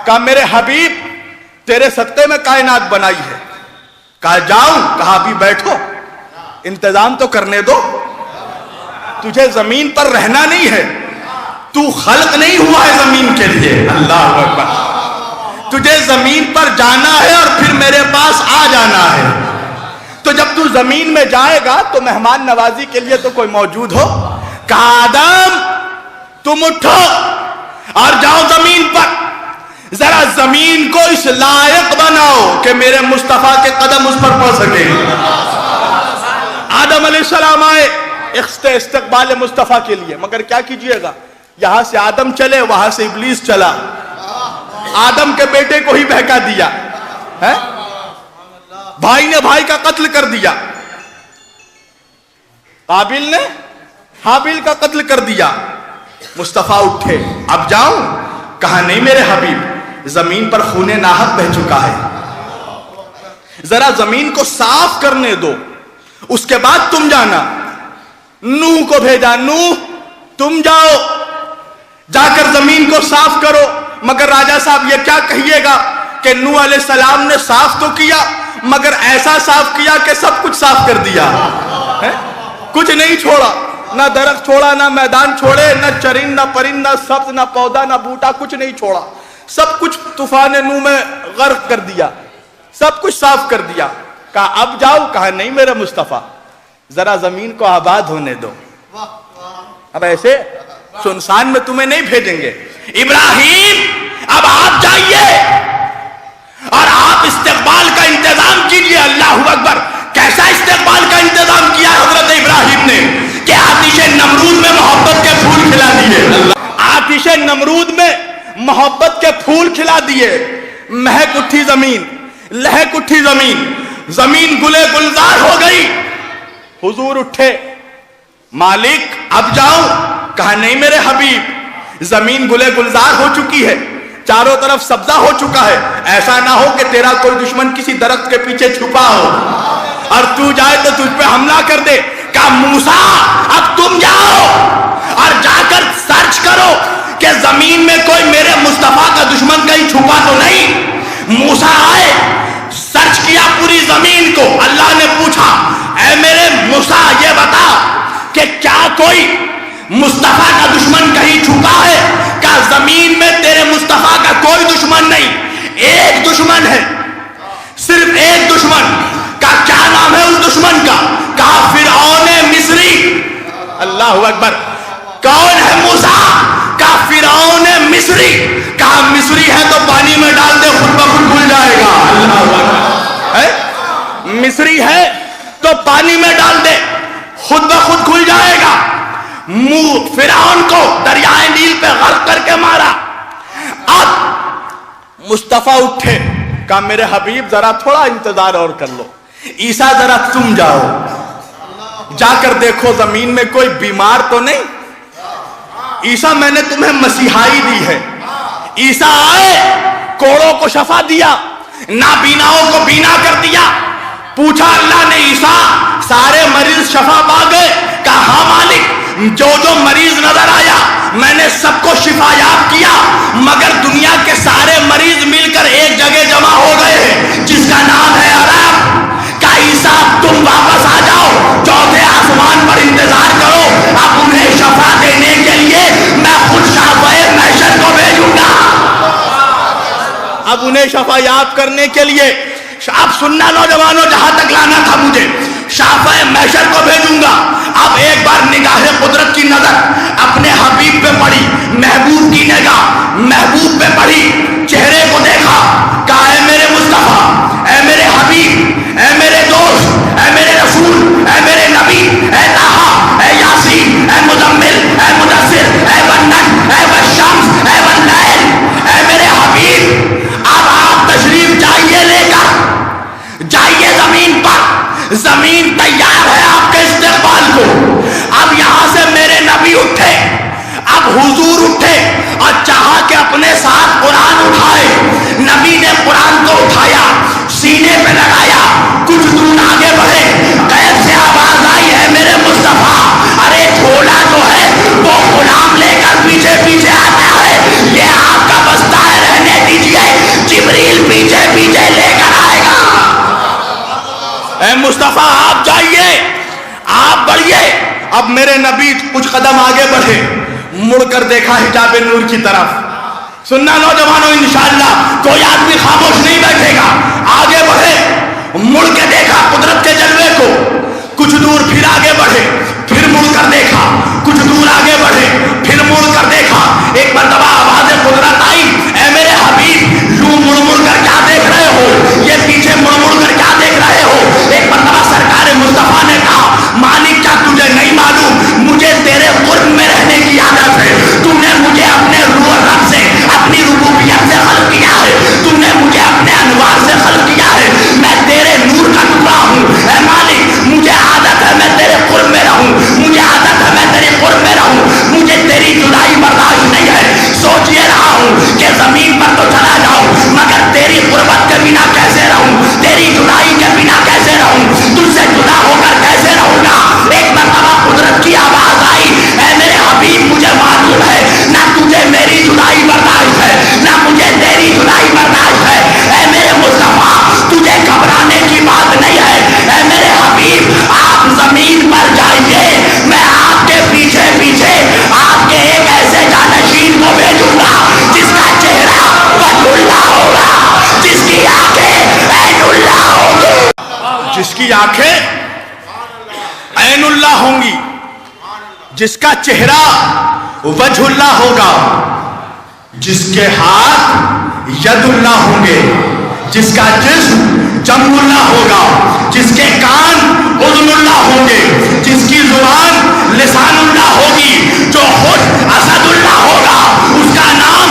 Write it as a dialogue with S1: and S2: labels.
S1: کہا میرے حبیب تیرے صدقے میں کائنات بنائی ہے. کہا جاؤں؟ کہا ابھی بیٹھو، انتظام تو کرنے دو. تجھے زمین پر رہنا نہیں ہے، تو خلق نہیں ہوا ہے زمین کے لیے. اللہ اکبر. تجھے زمین پر جانا ہے اور پھر میرے پاس آ جانا ہے. تو جب تو زمین میں جائے گا تو مہمان نوازی کے لیے تو کوئی موجود ہو. کہا آدم تم اٹھو اور جاؤ زمین پر، ذرا زمین کو اس لائق بناؤ کہ میرے مصطفیٰ کے قدم اس پر پڑ سکے. آدم علیہ السلام آئے استقبال مصطفیٰ کے لیے، مگر کیا کیجئے گا، یہاں سے آدم چلے وہاں سے ابلیس چلا، آدم کے بیٹے کو ہی بہکا دیا، بھائی نے بھائی کا قتل کر دیا، قابیل نے حابیل کا قتل کر دیا. مصطفیٰ اٹھے، اب جاؤں؟ کہا نہیں میرے حبیب، زمین پر خون ناحق بہ چکا ہے، ذرا زمین کو صاف کرنے دو، اس کے بعد تم جانا. نوح کو بھیجا، نوح تم جاؤ، جا کر زمین کو صاف کرو. مگر راجہ صاحب یہ کیا کہیے گا کہ نوح علیہ السلام نے صاف تو کیا مگر ایسا صاف کیا کہ سب کچھ صاف کر دیا، کچھ نہیں چھوڑا، نہ درخت چھوڑا، نہ میدان چھوڑے، نہ چرند، نہ پرند، نہ سبز، نہ پودا، نہ بوٹا، کچھ نہیں چھوڑا، سب کچھ طوفان نوح میں غرق کر دیا، سب کچھ صاف کر دیا. کہا اب جاؤ؟ کہا نہیں میرے مصطفیٰ، ذرا زمین کو آباد ہونے دو. اب ایسے سنسان میں تمہیں نہیں بھیجیں گے. ابراہیم اب آپ جائیے اور آپ استقبال کا انتظام کیجئے. اللہ اکبر. کیسا استقبال کا انتظام کیا حضرت ابراہیم نے کہ آتش نمرود میں محبت کے پھول کھلا دیے. آتش نمرود میں محبت کے پھول کھلا دیے. مہک اٹھی زمین، لہک اٹھی زمین، زمین گلے گلزار ہو گئی. حضور اٹھے، مالک اب جاؤں؟ کہا نہیں میرے حبیب، زمین گلے گلزار ہو چکی ہے، چاروں طرف سبزہ ہو چکا ہے، ایسا نہ ہو کہ تیرا کوئی دشمن کسی درخت کے پیچھے چھپا ہو اور تو جائے تو تجھ پہ حملہ کر دے. کہا موسیٰ اب تم جاؤ اور جا کر سرچ کرو کہ زمین میں کوئی میرے مصطفیٰ کا دشمن کہیں چھپا تو نہیں. موسیٰ آئے، سرچ کیا پوری زمین کو. اللہ نے پوچھا اے میرے موسیٰ یہ بتا کہ کیا کوئی مصطفیٰ کا دشمن کہیں چھپا ہے؟ کہا زمین میں تیرے مصطفیٰ کا کوئی دشمن نہیں، ایک دشمن ہے، صرف ایک دشمن. کہا کیا نام ہے اس دشمن کا؟ کہا فرعون مصری. اللہ اکبر. کون ہے موسیٰ؟ کہا فرعون مصری. کہا مصری ہے تو پانی میں ڈال دے، خود بخود کھل جائے گا. اللہ اکبر. مصری ہے تو پانی میں ڈال دے، خود بخود کھل جائے گا. فرعون کو دریائے نیل پہ غرق کر کے مارا. اب مصطفیٰ اٹھے، کہا میرے حبیب ذرا تھوڑا انتظار اور کر لو. عیسیٰ ذرا تم جاؤ، جا کر دیکھو زمین میں کوئی بیمار تو نہیں. عیسیٰ میں نے تمہیں مسیحائی دی ہے. عیسیٰ آئے، کوڑوں کو شفا دیا، نابیناؤں کو بینا کر دیا. پوچھا اللہ نے عیسیٰ سارے مریض شفا پا گئے؟ کہا ہاں مالک، جو مریض نظر آیا میں نے سب کو شفا یاب کیا، مگر دنیا کے سارے مریض مل کر ایک جگہ جمع ہو گئے ہیں جس کا نام ہے عرب. کہا عیسیٰ تم واپس آ جاؤ، چوتھے آسمان پر انتظار کرو، اب انہیں شفا دینے کے لیے میں خود شافعِ محشر کو بھیجوں گا. اب انہیں شفا یاب کرنے کے لیے اب سننا نوجوانوں، جہاں تک لانا تھا مجھے، شافعِ محشر کو بھیجوں گا. اب ایک بار نگاہ قدرت کی نظر اپنے حبیب پہ پڑی، محبوب کی نگاہ محبوب پہ پڑی، چہرے کو دیکھا. کہا اے میرے مصطفیٰ، اے میرے حبیب، اے میرے دوست، اے میرے رسول، اے میرے نبی، اے طٰہٰ، اے یاسین، اے مزمل، اے مدثر، اے والنجم، اے والشمس، اے واللیل، اے میرے حبیب اب آپ تشریف جائیے، لے کر جائیے زمین پر. زمین تیار ہے آپ کے استقبال کو. اب یہاں سے میرے نبی اٹھے، اب حضور اٹھے اور چاہا کہ اپنے ساتھ قرآن اٹھائے. نبی نے قرآن کو اٹھایا، سینے پہ لگایا، کچھ دور آگے بڑھے، غیب سے آواز آئی ہے میرے مصطفیٰ ارے گھوڑا جو ہے وہ غلام لے کر پیچھے پیچھے آتا ہے، یہ آپ کا بستہ ہے، رہنے دیجیے. اے مصطفیٰ آپ جائیے، آپ بڑھیے۔ اب میرے نبی کچھ قدم آگے بڑھے، مڑ کر دیکھا حجاب نور کی طرف۔ سننا نوجوانوں، انشاءاللہ کوئی آدمی خاموش نہیں بیٹھے گا، آگے بڑھے، مڑ کے دیکھا قدرت کے جلوے کو، کچھ دور پھر آگے بڑھے، پھر مڑ کر دیکھا، کچھ دور آگے بڑھے، پھر مڑ کر دیکھا۔ ایک مرتبہ آواز قدرت آئی، اے میرے حبیب یوں مڑ مڑ کر کیا دیکھ رہے ہو، یہ پیچھے مڑ مڑ کر کیا دیکھ رہے ہو؟ ایک مرتبہ سرکار مصطفیٰ نے کہا، مالک کیا تجھے نہیں معلوم مجھے تیرے قرب میں رہنے کی عادت ہے، تم نے مجھے اپنے روح رب سے، اپنی ربوبیت سے خلق کیا ہے، تم نے مجھے اپنے انوار سے خلق کیا ہے، میں تیرے نور کا ٹکڑا ہوں۔ اے مالک مجھے عادت ہے میں تیرے قرب میں رہوں، مجھے عادت ہے میں تیرے قرب میں رہوں، مجھے تیری جدائی برداشت نہیں ہے۔ سوچ یہ رہا ہوں کہ زمین پر تو چلا جاؤں مگر تیری قربت کے بنا کیسے رہوں، تیری جدائی کے بنا کیسے رہوں، تجھ سے جدا ہو کر کیسے رہوں گا۔ ایک مرتبہ قدرت کی آواز آئی، اے میرے حبیب مجھے معلوم ہے نہ تجھے میری جدائی برداشت ہے نہ مجھے تیری جدائی برداشت ہے۔ اے میرے مصطفیٰ تجھے گھبرانے کی بات نہیں ہے، اے میرے حبیب آپ زمین پر جائیے، میں آپ کے پیچھے پیچھے آپ کے ایک ایسے جانشین کو بھیجوں گا جس کا چہرہ وجہ اللہ ہوگا، جس کی آنکھیں عین اللہ ہوگی، جس کی آنکھیں عین اللہ ہوں گی، جس کا چہرہ وجہ اللہ ہوگا، جس کے ہاتھ ید اللہ ہوں گے، جس کا جسم جم اللہ ہوگا، جس کے کان اذن اللہ ہوں گے، جس کی زبان لسان اللہ ہوگی، جو خود اسد اللہ ہوگا، اس کا نام